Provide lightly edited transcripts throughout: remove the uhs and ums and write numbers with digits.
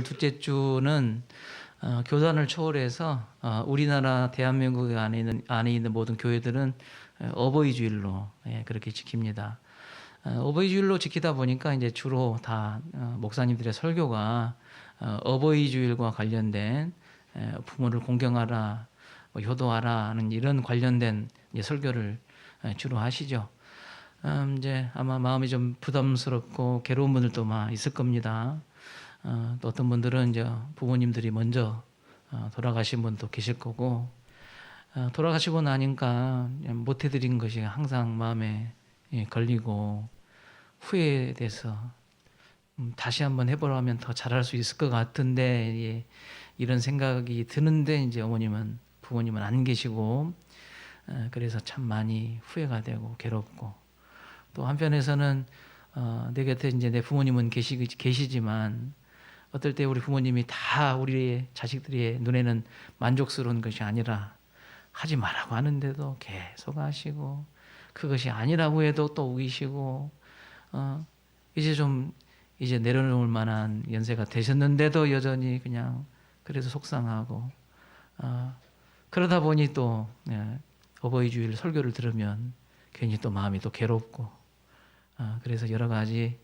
둘째 주는 교단을 초월해서 우리나라 대한민국 안에 있는 모든 교회들은 어버이 주일로 그렇게 지킵니다. 어버이 주일로 지키다 보니까 이제 주로 다 목사님들의 설교가 어버이 주일과 관련된 부모를 공경하라, 효도하라는 이런 관련된 설교를 주로 하시죠. 이제 아마 마음이 좀 부담스럽고 괴로운 분들도 있을 겁니다. 또 어떤 분들은 이제 부모님들이 먼저 돌아가신 분도 계실 거고, 돌아가시고 나니까 못 해드린 것이 항상 마음에 걸리고 후회돼서 다시 한번 해보라면 더 잘할 수 있을 것 같은데 이런 생각이 드는데 이제 부모님은 안 계시고, 그래서 참 많이 후회가 되고 괴롭고, 또 한편에서는 내 곁에 이제 내 부모님은 계시지만 어떨 때 우리 부모님이 다 우리의 자식들의 눈에는 만족스러운 것이 아니라 하지 말라고 하는데도 계속 하시고, 그것이 아니라고 해도 또 우기시고, 이제 내려놓을 만한 연세가 되셨는데도 여전히 그냥 그래서 속상하고, 그러다 보니 또 어버이 주일 설교를 들으면 괜히 또 마음이 또 괴롭고, 그래서 여러 가지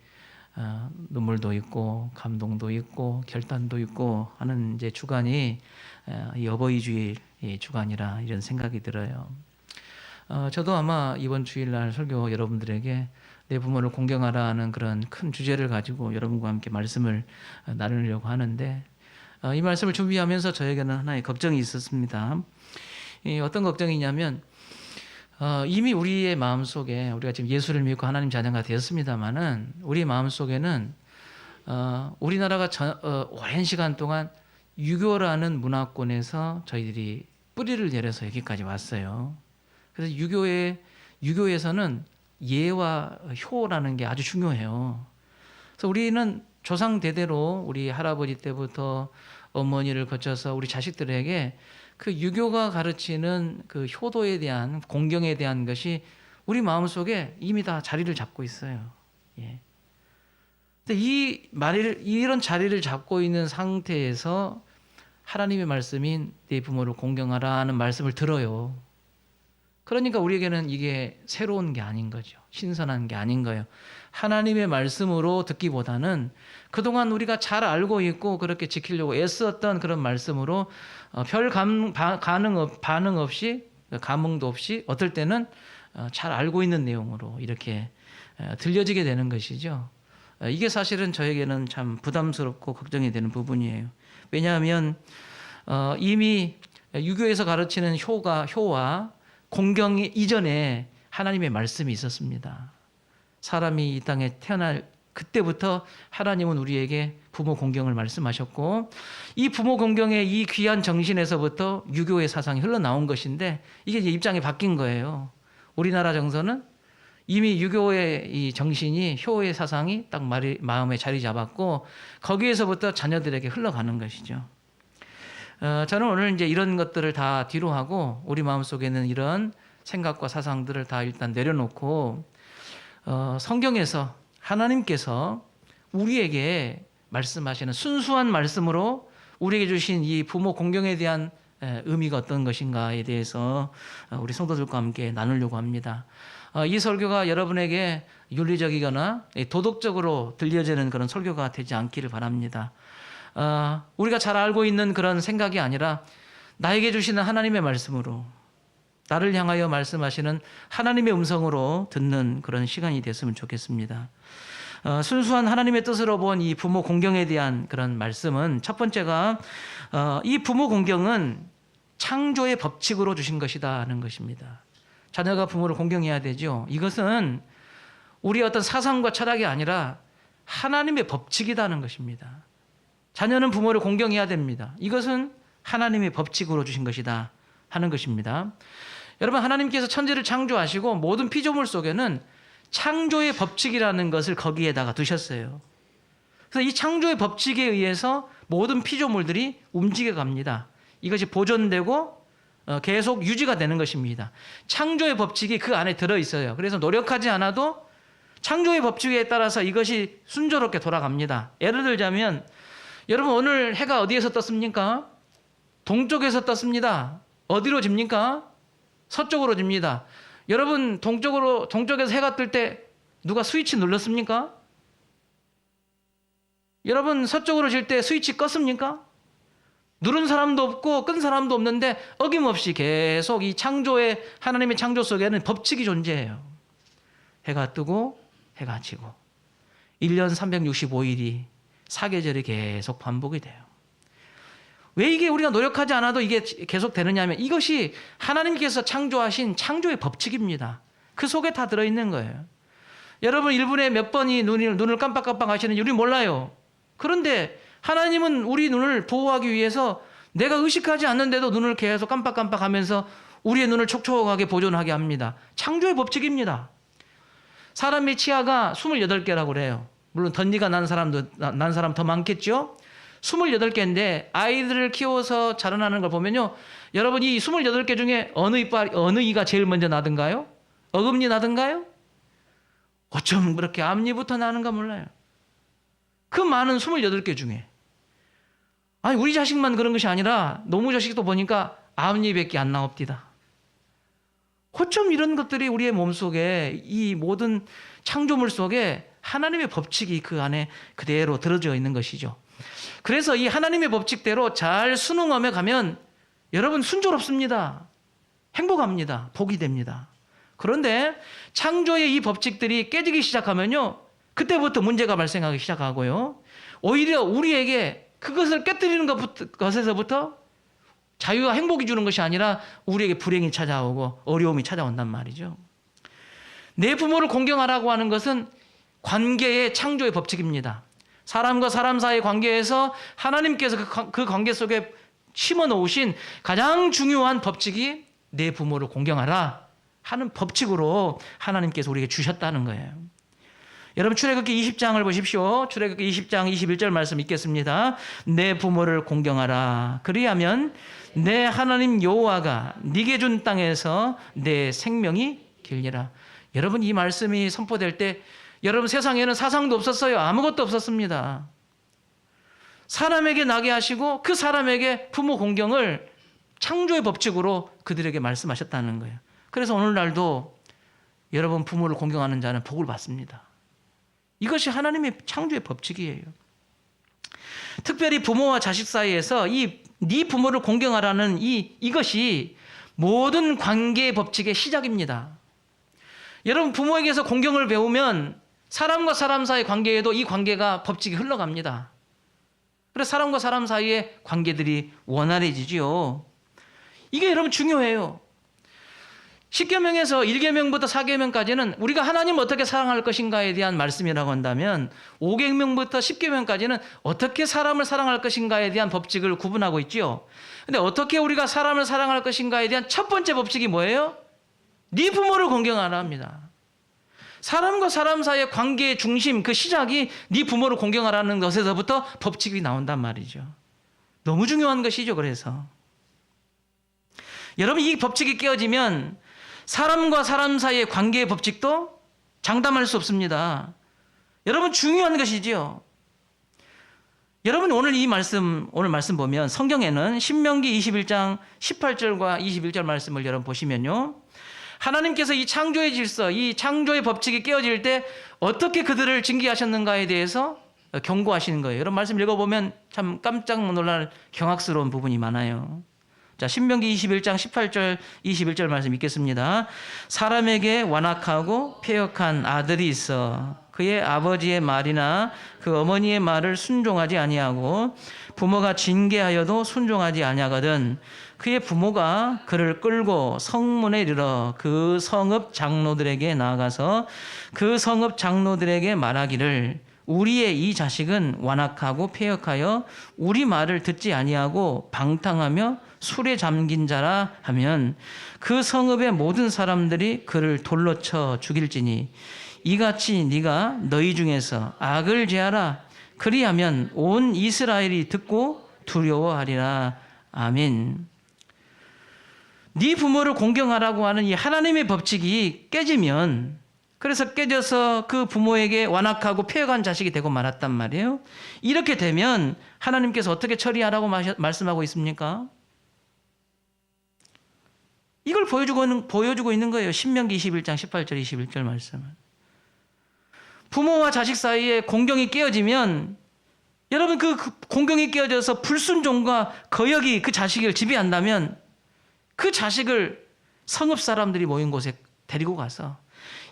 눈물도 있고 감동도 있고 결단도 있고 하는 이제 주간이 이 어버이 주일 주간이라 이런 생각이 들어요. 저도 아마 이번 주일날 설교 여러분들에게 내 부모를 공경하라 하는 그런 큰 주제를 가지고 여러분과 함께 말씀을 나누려고 하는데, 이 말씀을 준비하면서 저에게는 하나의 걱정이 있었습니다. 어떤 걱정이냐면, 이미 우리의 마음속에, 우리가 지금 예수를 믿고 하나님 자녀가 되었습니다마는 우리 마음속에는 우리나라가 오랜 시간 동안 유교라는 문화권에서 저희들이 뿌리를 내려서 여기까지 왔어요. 그래서 유교에서는 예와 효라는 게 아주 중요해요. 그래서 우리는 조상 대대로 우리 할아버지 때부터 어머니를 거쳐서 우리 자식들에게 그 유교가 가르치는 그 효도에 대한, 공경에 대한 것이 우리 마음속에 이미 다 자리를 잡고 있어요. 예. 근데 이런 자리를 잡고 있는 상태에서 하나님의 말씀인 네 부모를 공경하라 하는 말씀을 들어요. 그러니까 우리에게는 이게 새로운 게 아닌 거죠. 신선한 게 아닌 거예요. 하나님의 말씀으로 듣기보다는 그동안 우리가 잘 알고 있고 그렇게 지키려고 애썼던 그런 말씀으로 별 반응 없이, 감흥도 없이, 어떨 때는 잘 알고 있는 내용으로 이렇게 들려지게 되는 것이죠. 이게 사실은 저에게는 참 부담스럽고 걱정이 되는 부분이에요. 왜냐하면 이미 유교에서 가르치는 효와 공경이 이전에 하나님의 말씀이 있었습니다. 사람이 이 땅에 태어날 그때부터 하나님은 우리에게 부모 공경을 말씀하셨고, 이 부모 공경의 이 귀한 정신에서부터 유교의 사상이 흘러나온 것인데, 이게 이제 입장이 바뀐 거예요. 우리나라 정서는 이미 유교의 이 정신이, 효의 사상이 딱 마음에 자리 잡았고, 거기에서부터 자녀들에게 흘러가는 것이죠. 저는 오늘 이제 이런 것들을 다 뒤로 하고 우리 마음속에는 이런 생각과 사상들을 다 일단 내려놓고, 성경에서 하나님께서 우리에게 말씀하시는 순수한 말씀으로 우리에게 주신 이 부모 공경에 대한 의미가 어떤 것인가에 대해서 우리 성도들과 함께 나누려고 합니다. 이 설교가 여러분에게 윤리적이거나 도덕적으로 들려지는 그런 설교가 되지 않기를 바랍니다. 우리가 잘 알고 있는 그런 생각이 아니라 나에게 주시는 하나님의 말씀으로, 나를 향하여 말씀하시는 하나님의 음성으로 듣는 그런 시간이 됐으면 좋겠습니다. 순수한 하나님의 뜻으로 본 이 부모 공경에 대한 그런 말씀은, 첫 번째가 이 부모 공경은 창조의 법칙으로 주신 것이다 하는 것입니다. 자녀가 부모를 공경해야 되죠. 이것은 우리의 어떤 사상과 철학이 아니라 하나님의 법칙이라는 것입니다. 자녀는 부모를 공경해야 됩니다. 이것은 하나님의 법칙으로 주신 것이다 하는 것입니다. 여러분, 하나님께서 천지를 창조하시고 모든 피조물 속에는 창조의 법칙이라는 것을 거기에다가 두셨어요. 그래서 이 창조의 법칙에 의해서 모든 피조물들이 움직여 갑니다. 이것이 보존되고 계속 유지가 되는 것입니다. 창조의 법칙이 그 안에 들어있어요. 그래서 노력하지 않아도 창조의 법칙에 따라서 이것이 순조롭게 돌아갑니다. 예를 들자면 여러분 오늘 해가 어디에서 떴습니까? 동쪽에서 떴습니다. 어디로 집니까? 서쪽으로 집니다. 여러분 동쪽에서 해가 뜰 때 누가 스위치 눌렀습니까? 여러분 서쪽으로 질 때 스위치 껐습니까? 누른 사람도 없고 끈 사람도 없는데 어김없이 계속 이 하나님의 창조 속에는 법칙이 존재해요. 해가 뜨고 해가 지고 1년 365일이 사계절이 계속 반복이 돼요. 왜 이게 우리가 노력하지 않아도 이게 계속 되느냐 하면 이것이 하나님께서 창조하신 창조의 법칙입니다. 그 속에 다 들어있는 거예요. 여러분 1분에 몇 번이 눈을 깜빡깜빡 하시는지 우리 몰라요. 그런데 하나님은 우리 눈을 보호하기 위해서 내가 의식하지 않는데도 눈을 계속 깜빡깜빡 하면서 우리의 눈을 촉촉하게 보존하게 합니다. 창조의 법칙입니다. 사람의 치아가 28개라고 그래요. 물론 덧니가 난 사람 더 많겠죠? 28개인데 아이들을 키워서 자라나는 걸 보면요. 여러분 이 28개 중에 어느 이가 제일 먼저 나든가요? 어금니 나든가요? 어쩜 그렇게 앞니부터 나는가 몰라요. 그 많은 28개 중에. 아니 우리 자식만 그런 것이 아니라 노무 자식도 보니까 앞니밖에 안 나옵니다. 어쩜 이런 것들이 우리의 몸속에 이 모든 창조물 속에 하나님의 법칙이 그 안에 그대로 들어져 있는 것이죠. 그래서 이 하나님의 법칙대로 잘 순응하며 가면 여러분 순조롭습니다. 행복합니다. 복이 됩니다. 그런데 창조의 이 법칙들이 깨지기 시작하면요. 그때부터 문제가 발생하기 시작하고요. 오히려 우리에게 그것을 깨뜨리는 것에서부터 자유와 행복이 주는 것이 아니라 우리에게 불행이 찾아오고 어려움이 찾아온단 말이죠. 내 부모를 공경하라고 하는 것은 관계의 창조의 법칙입니다. 사람과 사람 사이의 관계에서 하나님께서 그 관계 속에 심어 놓으신 가장 중요한 법칙이 내 부모를 공경하라 하는 법칙으로 하나님께서 우리에게 주셨다는 거예요. 여러분 출애굽기 20장을 보십시오. 출애굽기 20장 21절 말씀 읽겠습니다. 내 부모를 공경하라. 그리하면 내 하나님 여호와가 네게 준 땅에서 내 생명이 길리라. 여러분 이 말씀이 선포될 때 여러분 세상에는 사상도 없었어요. 아무것도 없었습니다. 사람에게 나게 하시고 그 사람에게 부모 공경을 창조의 법칙으로 그들에게 말씀하셨다는 거예요. 그래서 오늘날도 여러분 부모를 공경하는 자는 복을 받습니다. 이것이 하나님의 창조의 법칙이에요. 특별히 부모와 자식 사이에서 네 부모를 공경하라는 이것이 모든 관계의 법칙의 시작입니다. 여러분 부모에게서 공경을 배우면 사람과 사람 사이의 관계에도 이 관계가 법칙이 흘러갑니다. 그래서 사람과 사람 사이의 관계들이 원활해지지요. 이게 여러분 중요해요. 10계명에서 1계명부터 4계명까지는 우리가 하나님을 어떻게 사랑할 것인가에 대한 말씀이라고 한다면 5계명부터 10계명까지는 어떻게 사람을 사랑할 것인가에 대한 법칙을 구분하고 있죠. 근데 어떻게 우리가 사람을 사랑할 것인가에 대한 첫 번째 법칙이 뭐예요? 네 부모를 공경하라 합니다. 사람과 사람 사이의 관계의 중심, 그 시작이 네 부모를 공경하라는 것에서부터 법칙이 나온단 말이죠. 너무 중요한 것이죠. 그래서 여러분 이 법칙이 깨어지면 사람과 사람 사이의 관계의 법칙도 장담할 수 없습니다. 여러분 중요한 것이지요. 여러분 오늘 말씀 보면 성경에는 신명기 21장 18절과 21절 말씀을 여러분 보시면요. 하나님께서 이 창조의 질서, 이 창조의 법칙이 깨어질 때 어떻게 그들을 징계하셨는가에 대해서 경고하시는 거예요. 여러분 말씀 읽어보면 참 깜짝 놀랄 경악스러운 부분이 많아요. 자, 신명기 21장 18절 21절 말씀 읽겠습니다. 사람에게 완악하고 패역한 아들이 있어 그의 아버지의 말이나 그 어머니의 말을 순종하지 아니하고 부모가 징계하여도 순종하지 아니하거든 그의 부모가 그를 끌고 성문에 이르러 그 성읍 장로들에게 나아가서 그 성읍 장로들에게 말하기를 우리의 이 자식은 완악하고 패역하여 우리 말을 듣지 아니하고 방탕하며 술에 잠긴 자라 하면 그 성읍의 모든 사람들이 그를 돌로 쳐 죽일지니 이같이 네가 너희 중에서 악을 제하라. 그리하면 온 이스라엘이 듣고 두려워하리라. 아멘. 네 부모를 공경하라고 하는 이 하나님의 법칙이 깨지면 그래서 깨져서 그 부모에게 완악하고 폐역한 자식이 되고 말았단 말이에요. 이렇게 되면 하나님께서 어떻게 처리하라고 말씀하고 있습니까? 이걸 보여주고 있는 거예요. 신명기 21장 18절 21절 말씀은. 부모와 자식 사이에 공경이 깨어지면 여러분 그 공경이 깨어져서 불순종과 거역이 그 자식을 지배한다면 그 자식을 성읍 사람들이 모인 곳에 데리고 가서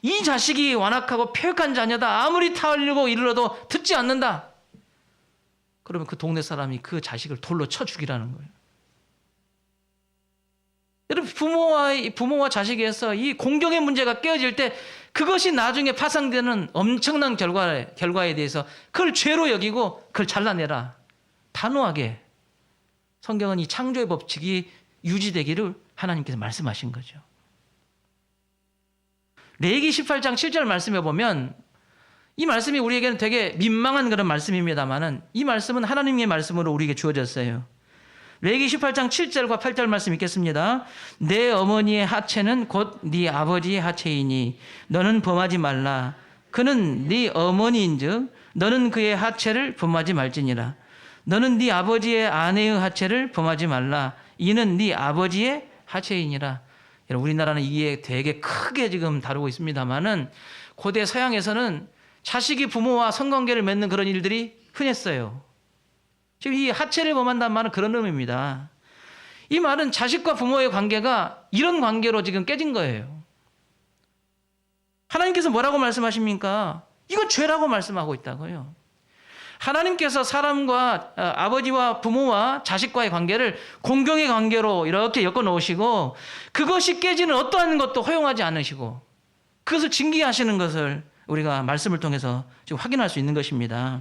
이 자식이 완악하고 폐역한 자녀다. 아무리 타올리고 이르러도 듣지 않는다. 그러면 그 동네 사람이 그 자식을 돌로 쳐 죽이라는 거예요. 여러분 부모와 자식에서 이 공경의 문제가 깨어질 때 그것이 나중에 파생되는 엄청난 결과에 대해서 그걸 죄로 여기고 그걸 잘라내라. 단호하게 성경은 이 창조의 법칙이 유지되기를 하나님께서 말씀하신 거죠. 레위기 18장 7절 말씀에 보면 이 말씀이 우리에게는 되게 민망한 그런 말씀입니다만은 이 말씀은 하나님의 말씀으로 우리에게 주어졌어요. 레위기 18장 7절과 8절 말씀 읽겠습니다. 내 어머니의 하체는 곧 네 아버지의 하체이니 너는 범하지 말라. 그는 네 어머니인즉 너는 그의 하체를 범하지 말지니라. 너는 네 아버지의 아내의 하체를 범하지 말라. 이는 네 아버지의 하체이니라. 우리나라는 이게 되게 크게 지금 다루고 있습니다만은 고대 서양에서는 자식이 부모와 성관계를 맺는 그런 일들이 흔했어요. 지금 이 하체를 범한다는 말은 그런 의미입니다. 이 말은 자식과 부모의 관계가 이런 관계로 지금 깨진 거예요. 하나님께서 뭐라고 말씀하십니까? 이건 죄라고 말씀하고 있다고요. 하나님께서 사람과 아버지와 부모와 자식과의 관계를 공경의 관계로 이렇게 엮어 놓으시고 그것이 깨지는 어떠한 것도 허용하지 않으시고 그것을 징계하시는 것을 우리가 말씀을 통해서 지금 확인할 수 있는 것입니다.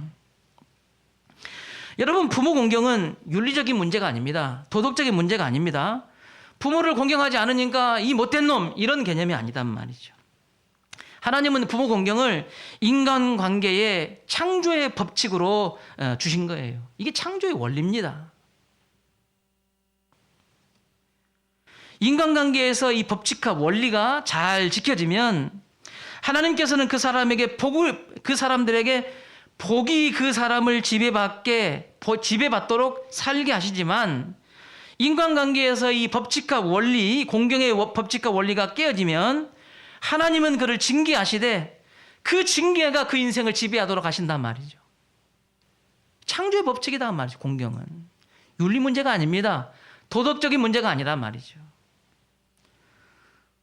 여러분 부모 공경은 윤리적인 문제가 아닙니다. 도덕적인 문제가 아닙니다. 부모를 공경하지 않으니까 이 못된 놈 이런 개념이 아니단 말이죠. 하나님은 부모 공경을 인간관계의 창조의 법칙으로 주신 거예요. 이게 창조의 원리입니다. 인간관계에서 이 법칙과 원리가 잘 지켜지면 하나님께서는 그 사람들에게 복이 그 사람을 지배받도록 살게 하시지만 인간관계에서 이 법칙과 원리, 공경의 법칙과 원리가 깨어지면 하나님은 그를 징계하시되 그 징계가 그 인생을 지배하도록 하신단 말이죠. 창조의 법칙이다 말이죠. 공경은. 윤리 문제가 아닙니다. 도덕적인 문제가 아니란 말이죠.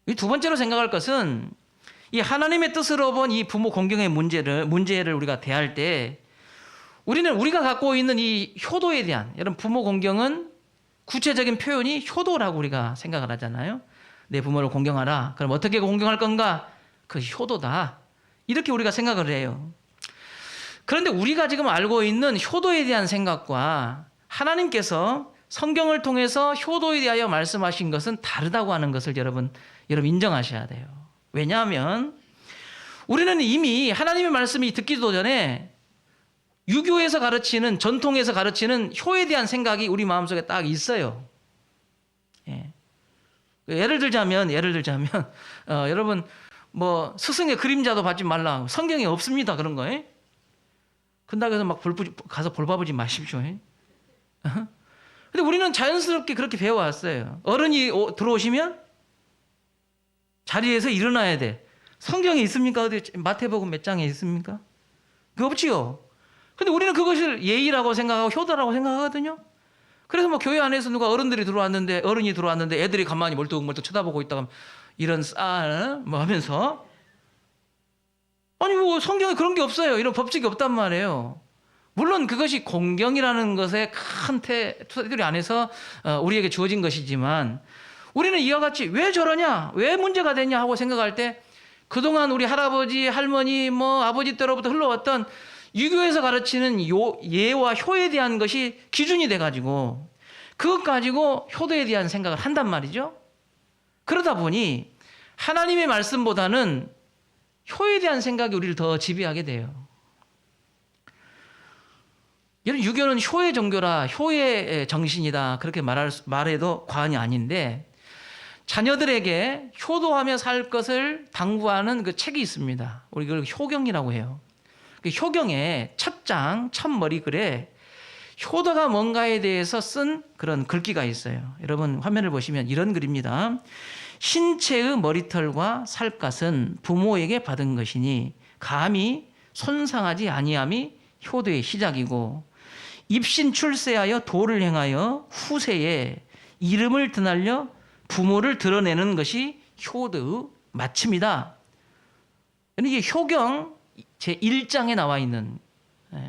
이 두 번째로 생각할 것은 이 하나님의 뜻으로 본 이 부모 공경의 문제를 우리가 대할 때 우리가 갖고 있는 이 효도에 대한 여러분 부모 공경은 구체적인 표현이 효도라고 우리가 생각을 하잖아요. 내 부모를 공경하라. 그럼 어떻게 공경할 건가? 그 효도다. 이렇게 우리가 생각을 해요. 그런데 우리가 지금 알고 있는 효도에 대한 생각과 하나님께서 성경을 통해서 효도에 대하여 말씀하신 것은 다르다고 하는 것을 여러분 인정하셔야 돼요. 왜냐하면 우리는 이미 하나님의 말씀이 듣기도 전에 유교에서 가르치는 전통에서 가르치는 효에 대한 생각이 우리 마음속에 딱 있어요. 예를 들자면 여러분 뭐 스승의 그림자도 받지 말라. 성경에 없습니다. 그런 거. 근다고 해서 막 가서 볼바보지 마십시오. 근데 우리는 자연스럽게 그렇게 배워왔어요. 어른이 들어오시면 자리에서 일어나야 돼. 성경에 있습니까? 어디 마태복음 몇 장에 있습니까? 그거 없지요. 근데 우리는 그것을 예의라고 생각하고 효도라고 생각하거든요. 그래서 뭐 교회 안에서 누가 어른이 들어왔는데 애들이 가만히 멀뚱멀뚱 쳐다보고 있다가 이런 뭐 하면서 아니 뭐 성경에 그런 게 없어요. 이런 법칙이 없단 말이에요. 물론 그것이 공경이라는 것의 큰 테두리 안에서 우리에게 주어진 것이지만 우리는 이와 같이 왜 저러냐? 왜 문제가 되냐? 하고 생각할 때 그동안 우리 할아버지, 할머니, 아버지 때로부터 흘러왔던 유교에서 가르치는 예와 효에 대한 것이 기준이 돼가지고 그것 가지고 효도에 대한 생각을 한단 말이죠. 그러다 보니 하나님의 말씀보다는 효에 대한 생각이 우리를 더 지배하게 돼요. 유교는 효의 종교라 효의 정신이다 그렇게 말해도 과언이 아닌데 자녀들에게 효도하며 살 것을 당부하는 그 책이 있습니다. 우리 그걸 효경이라고 해요. 그 효경의 첫 장, 첫 머리글에 효도가 뭔가에 대해서 쓴 그런 글귀가 있어요. 여러분 화면을 보시면 이런 글입니다. 신체의 머리털과 살갗은 부모에게 받은 것이니 감히 손상하지 아니함이 효도의 시작이고 입신 출세하여 도를 행하여 후세에 이름을 드날려 부모를 드러내는 것이 효도의 마침이다. 이게 효경 제1장에 나와 있는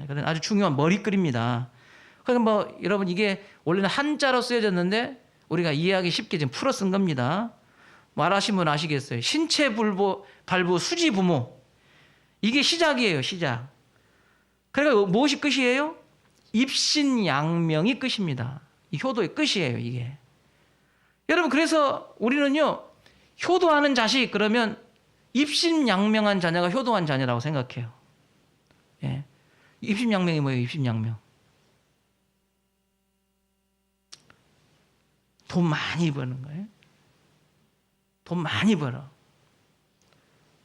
그런 아주 중요한 머리글입니다. 그러니까 뭐 여러분 이게 원래는 한자로 쓰여졌는데 우리가 이해하기 쉽게 지금 풀어 쓴 겁니다. 말하신 분 아시겠어요? 신체 발부 수지 부모. 이게 시작이에요, 시작. 그러니까 무엇이 끝이에요? 입신양명이 끝입니다. 이 효도의 끝이에요, 이게. 여러분 그래서 우리는요 효도하는 자식 그러면 입신양명한 자녀가 효도한 자녀라고 생각해요. 예. 입신양명이 뭐예요? 입신양명. 돈 많이 버는 거예요. 돈 많이 벌어.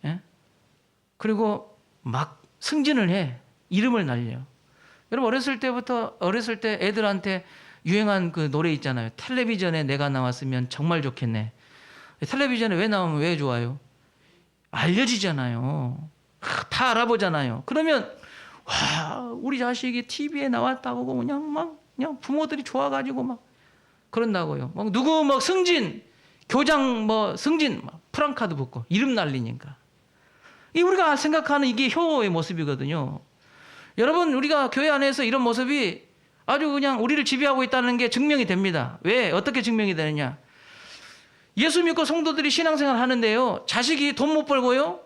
예? 그리고 막 승진을 해. 이름을 날려. 여러분 어렸을 때 애들한테 유행한 그 노래 있잖아요. 텔레비전에 내가 나왔으면 정말 좋겠네. 텔레비전에 왜 나오면 왜 좋아요? 알려지잖아요. 다 알아보잖아요. 그러면 와 우리 자식이 TV에 나왔다고 그냥 부모들이 좋아가지고 막 그런다고요. 막 누구 뭐 승진, 교장 뭐 승진, 프랑카드 붙고 이름 날리니까. 이 우리가 생각하는 이게 효의 모습이거든요. 여러분 우리가 교회 안에서 이런 모습이 아주 그냥 우리를 지배하고 있다는 게 증명이 됩니다. 왜? 어떻게 증명이 되느냐? 예수 믿고 성도들이 신앙생활 하는데요. 자식이 돈 못 벌고요.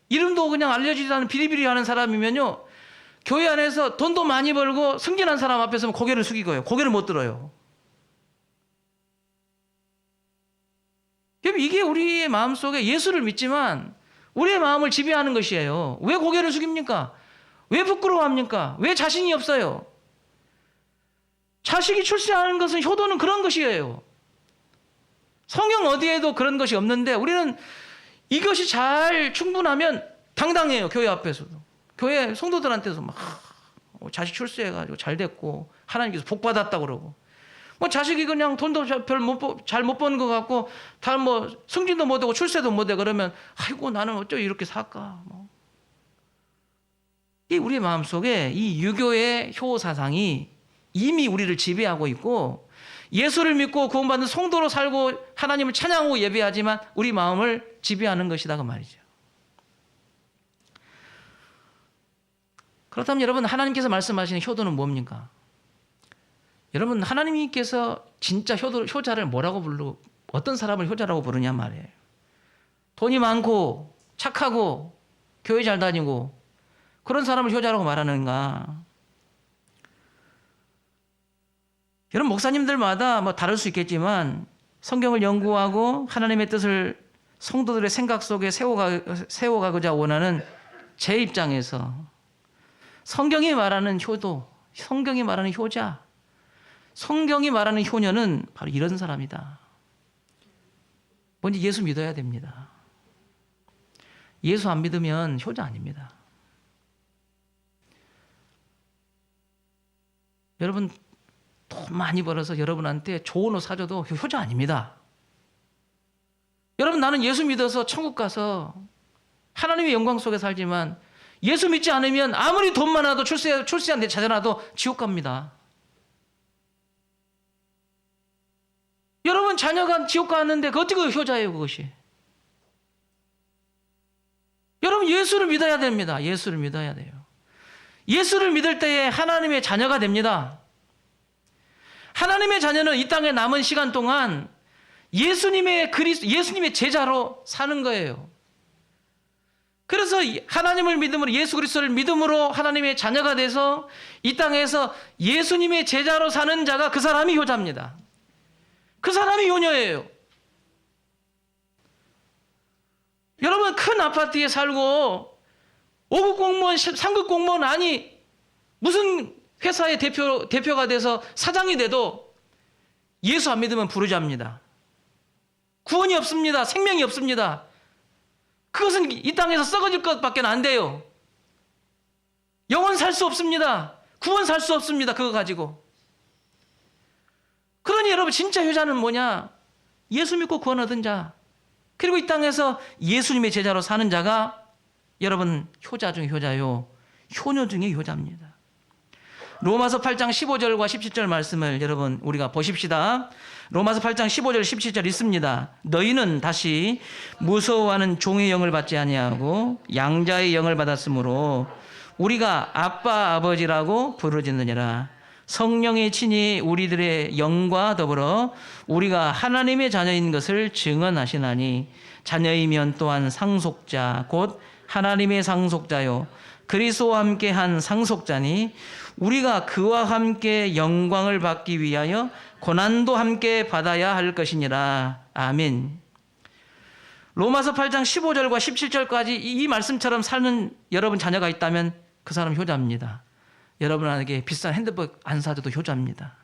이름도 그냥 알려지지 않은 비리비리 하는 사람이면요. 교회 안에서 돈도 많이 벌고 승진한 사람 앞에서 고개를 숙이고요. 고개를 못 들어요. 이게 우리의 마음속에 예수를 믿지만 우리의 마음을 지배하는 것이에요. 왜 고개를 숙입니까? 왜 부끄러워합니까? 왜 자신이 없어요? 자식이 출세하는 것은 효도는 그런 것이에요. 성경 어디에도 그런 것이 없는데 우리는 이것이 잘 충분하면 당당해요. 교회 앞에서도. 교회 성도들한테서 막 자식 출세해가지고 잘 됐고 하나님께서 복 받았다 그러고 뭐 자식이 그냥 돈도 잘 못 버는 것 같고 다 뭐 승진도 못하고 출세도 못해 그러면 아이고 나는 어쩌 이렇게 살까 뭐. 이 우리 마음속에 이 유교의 효 사상이 이미 우리를 지배하고 있고 예수를 믿고 구원받는 성도로 살고 하나님을 찬양하고 예배하지만 우리 마음을 지배하는 것이다 그 말이죠. 그렇다면 여러분 하나님께서 말씀하시는 효도는 뭡니까? 여러분 하나님께서 진짜 효자를 뭐라고 부르고 어떤 사람을 효자라고 부르냐 말이에요. 돈이 많고 착하고 교회 잘 다니고 그런 사람을 효자라고 말하는가? 여러분 목사님들마다 뭐 다를 수 있겠지만 성경을 연구하고 하나님의 뜻을 성도들의 생각 속에 세워가고자 원하는 제 입장에서 성경이 말하는 효도, 성경이 말하는 효자, 성경이 말하는 효녀는 바로 이런 사람이다. 먼저 예수 믿어야 됩니다. 예수 안 믿으면 효자 아닙니다. 여러분 돈 많이 벌어서 여러분한테 좋은 옷 사줘도 효자 아닙니다. 여러분 나는 예수 믿어서 천국 가서 하나님의 영광 속에 살지만 예수 믿지 않으면 아무리 돈 많아도 출세한 내 자녀라도 지옥 갑니다. 여러분 자녀가 지옥 가는데 그 어떻게 효자예요 그것이? 여러분 예수를 믿어야 됩니다. 예수를 믿어야 돼요. 예수를 믿을 때에 하나님의 자녀가 됩니다. 하나님의 자녀는 이 땅에 남은 시간 동안 예수님의 제자로 사는 거예요. 그래서 하나님을 믿음으로 예수 그리스도를 믿음으로 하나님의 자녀가 돼서 이 땅에서 예수님의 제자로 사는 자가 그 사람이 효자입니다. 그 사람이 효녀예요. 여러분 큰 아파트에 살고 5급 공무원, 3급 공무원 아니 무슨 회사의 대표가 돼서 사장이 돼도 예수 안 믿으면 부르자입니다. 구원이 없습니다. 생명이 없습니다. 그것은 이 땅에서 썩어질 것밖에 안 돼요. 영원 살 수 없습니다. 구원 살 수 없습니다. 그거 가지고. 그러니 여러분 진짜 효자는 뭐냐? 예수 믿고 구원 얻은 자. 그리고 이 땅에서 예수님의 제자로 사는 자가 여러분 효자 중에 효자요. 효녀 중에 효자입니다. 로마서 8장 15절과 17절 말씀을 여러분 우리가 보십시다. 로마서 8장 15절 17절 있습니다. 너희는 다시 무서워하는 종의 영을 받지 아니하고 양자의 영을 받았으므로 우리가 아빠 아버지라고 부르짖느니라. 성령의 친히 우리들의 영과 더불어 우리가 하나님의 자녀인 것을 증언하시나니 자녀이면 또한 상속자 곧 하나님의 상속자요 그리스도와 함께한 상속자니 우리가 그와 함께 영광을 받기 위하여 고난도 함께 받아야 할 것이니라. 아멘. 로마서 8장 15절과 17절까지 이 말씀처럼 사는 여러분 자녀가 있다면 그 사람 효자입니다. 여러분에게 비싼 핸드폰 안 사줘도 효자입니다.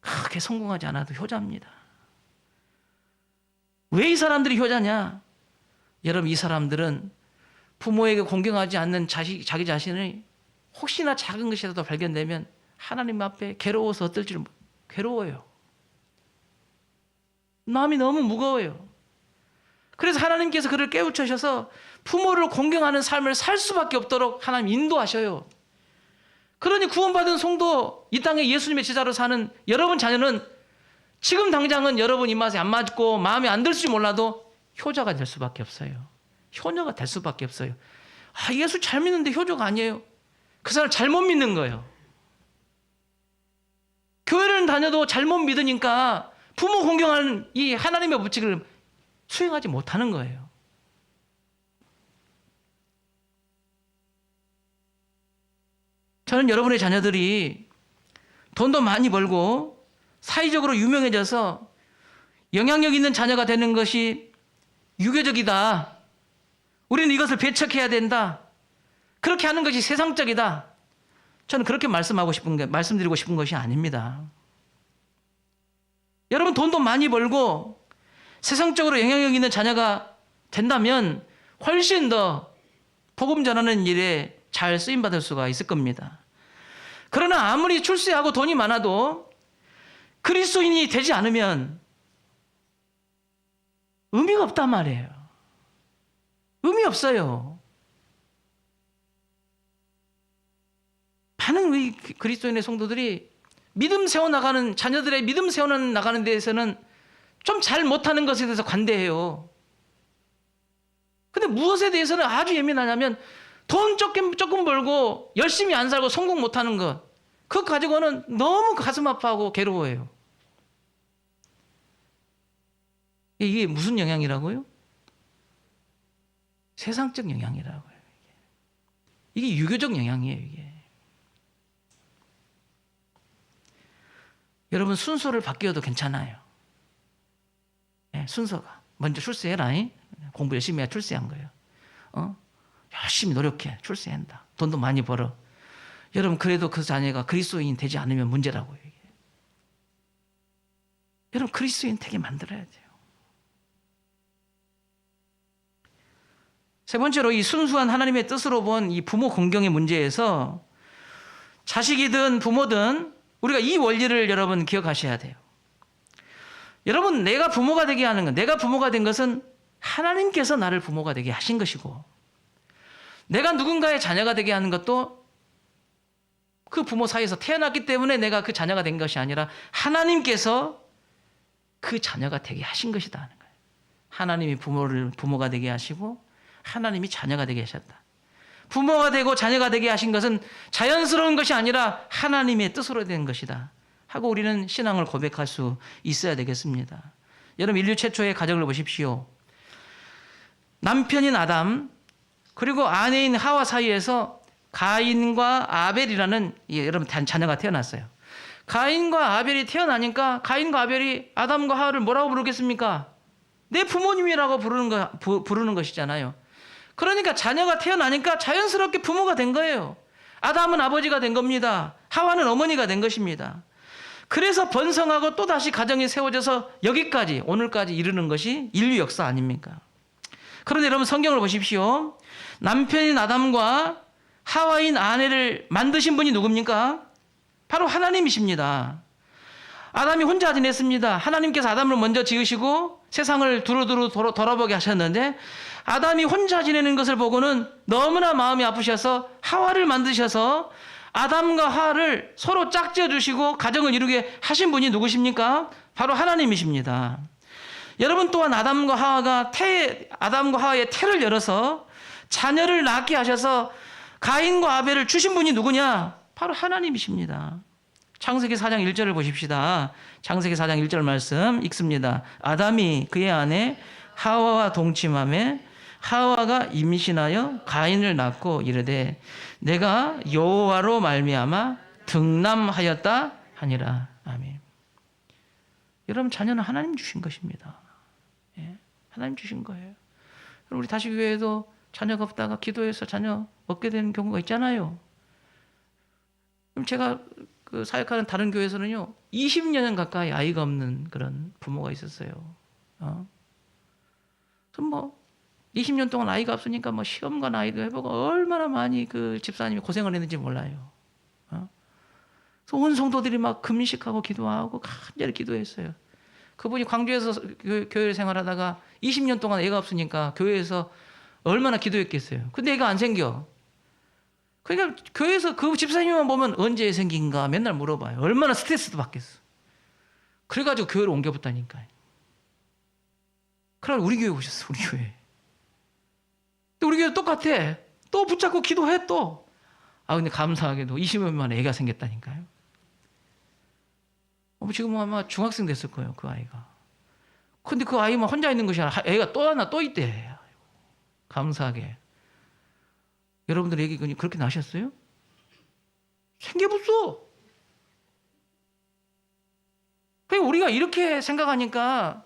크게 성공하지 않아도 효자입니다. 왜 이 사람들이 효자냐? 여러분 이 사람들은 부모에게 공경하지 않는 자기 자신을 혹시나 작은 것이라도 발견되면 하나님 앞에 괴로워서 어떨지 괴로워요. 마음이 너무 무거워요. 그래서 하나님께서 그를 깨우쳐셔서 부모를 공경하는 삶을 살 수밖에 없도록 하나님 인도하셔요. 그러니 구원받은 성도, 이 땅에 예수님의 제자로 사는 여러분 자녀는 지금 당장은 여러분 입맛에 안 맞고 마음에 안 들지 몰라도 효자가 될 수밖에 없어요. 효녀가 될 수밖에 없어요. 아, 예수 잘 믿는데 효자가 아니에요. 그 사람 잘못 믿는 거예요. 교회를 다녀도 잘못 믿으니까 부모 공경하는 이 하나님의 법칙을 수행하지 못하는 거예요. 저는 여러분의 자녀들이 돈도 많이 벌고 사회적으로 유명해져서 영향력 있는 자녀가 되는 것이 유교적이다. 우리는 이것을 배척해야 된다. 그렇게 하는 것이 세상적이다. 저는 그렇게 말씀드리고 싶은 것이 아닙니다. 여러분 돈도 많이 벌고 세상적으로 영향력 있는 자녀가 된다면 훨씬 더 복음 전하는 일에 잘 쓰임받을 수가 있을 겁니다. 그러나 아무리 출세하고 돈이 많아도 그리스도인이 되지 않으면 의미가 없단 말이에요. 의미 없어요. 많은 우리 그리스도인의 성도들이 믿음 세워나가는 자녀들의 믿음 세워나가는 데에서는 좀 잘 못하는 것에 대해서 관대해요. 근데 무엇에 대해서는 아주 예민하냐면 돈 조금 벌고 열심히 안 살고 성공 못하는 것, 그거 가지고는 너무 가슴 아파하고 괴로워해요. 이게 무슨 영향이라고요? 세상적 영향이라고요. 이게 유교적 영향이에요. 이게. 여러분 순서를 바뀌어도 괜찮아요. 네, 순서가 먼저 출세해라. 공부 열심히 해야 출세한 거예요. 열심히 노력해 출세한다. 돈도 많이 벌어. 여러분 그래도 그 자녀가 그리스도인 되지 않으면 문제라고요. 이게. 여러분 그리스도인 되게 만들어야 돼요. 세 번째로 이 순수한 하나님의 뜻으로 본 이 부모 공경의 문제에서 자식이든 부모든 우리가 이 원리를 여러분 기억하셔야 돼요. 여러분 내가 부모가 되게 하는 것, 내가 부모가 된 것은 하나님께서 나를 부모가 되게 하신 것이고 내가 누군가의 자녀가 되게 하는 것도 그 부모 사이에서 태어났기 때문에 내가 그 자녀가 된 것이 아니라 하나님께서 그 자녀가 되게 하신 것이다 하는 거예요. 하나님이 부모를 부모가 되게 하시고 하나님이 자녀가 되게 하셨다. 부모가 되고 자녀가 되게 하신 것은 자연스러운 것이 아니라 하나님의 뜻으로 된 것이다 하고 우리는 신앙을 고백할 수 있어야 되겠습니다. 여러분 인류 최초의 가정을 보십시오. 남편인 아담 그리고 아내인 하와 사이에서 가인과 아벨이라는 여러분 자녀가 태어났어요. 가인과 아벨이 태어나니까 가인과 아벨이 아담과 하와를 뭐라고 부르겠습니까? 내 부모님이라고 부르는 것이잖아요. 그러니까 자녀가 태어나니까 자연스럽게 부모가 된 거예요. 아담은 아버지가 된 겁니다. 하와는 어머니가 된 것입니다. 그래서 번성하고 또다시 가정이 세워져서 여기까지 오늘까지 이르는 것이 인류 역사 아닙니까? 그런데 여러분 성경을 보십시오. 남편인 아담과 하와인 아내를 만드신 분이 누굽니까? 바로 하나님이십니다. 아담이 혼자 지냈습니다. 하나님께서 아담을 먼저 지으시고 세상을 두루두루 돌아보게 하셨는데 아담이 혼자 지내는 것을 보고는 너무나 마음이 아프셔서 하와를 만드셔서 아담과 하와를 서로 짝지어 주시고 가정을 이루게 하신 분이 누구십니까? 바로 하나님이십니다. 여러분 또한 아담과 하와의 태를 열어서 자녀를 낳게 하셔서 가인과 아벨을 주신 분이 누구냐? 바로 하나님이십니다. 창세기 4장 1절을 보십시다. 창세기 4장 1절 말씀 읽습니다. 아담이 그의 아내 하와와 동침하매 하와가 임신하여 가인을 낳고 이르되 내가 여호와로 말미암아 등남하였다 하니라. 아멘. 여러분 자녀는 하나님 주신 것입니다. 예, 하나님 주신 거예요. 우리 다시 교회에도 자녀가 없다가 기도해서 자녀 얻게 되는 경우가 있잖아요. 그럼 제가 그 사역하는 다른 교회에서는요 20년 가까이 아이가 없는 그런 부모가 있었어요. 그럼 뭐 20년 동안 아이가 없으니까 뭐 시험과 나이도 해보고 얼마나 많이 그 집사님이 고생을 했는지 몰라요. 그래서 온 성도들이 막 금식하고 기도하고 간절히 기도했어요. 그분이 광주에서 교회 생활하다가 20년 동안 애가 없으니까 교회에서 얼마나 기도했겠어요. 근데 애가 안 생겨. 그러니까 교회에서 그 집사님만 보면 언제 생긴가 맨날 물어봐요. 얼마나 스트레스도 받겠어. 그래가지고 교회로 옮겨봤다니까요. 그러나 우리 교회 오셨어. 우리 교회. 또 우리 교회 똑같아. 또 붙잡고 기도해 또. 근데 감사하게도 20년 만에 애가 생겼다니까요. 지금 아마 중학생 됐을 거예요. 그 아이가. 근데 그 아이만 혼자 있는 것이 아니라 애가 또 하나 또 있대. 감사하게. 여러분들 애기 그렇게 나셨어요? 생겨봤어. 그러니까 우리가 이렇게 생각하니까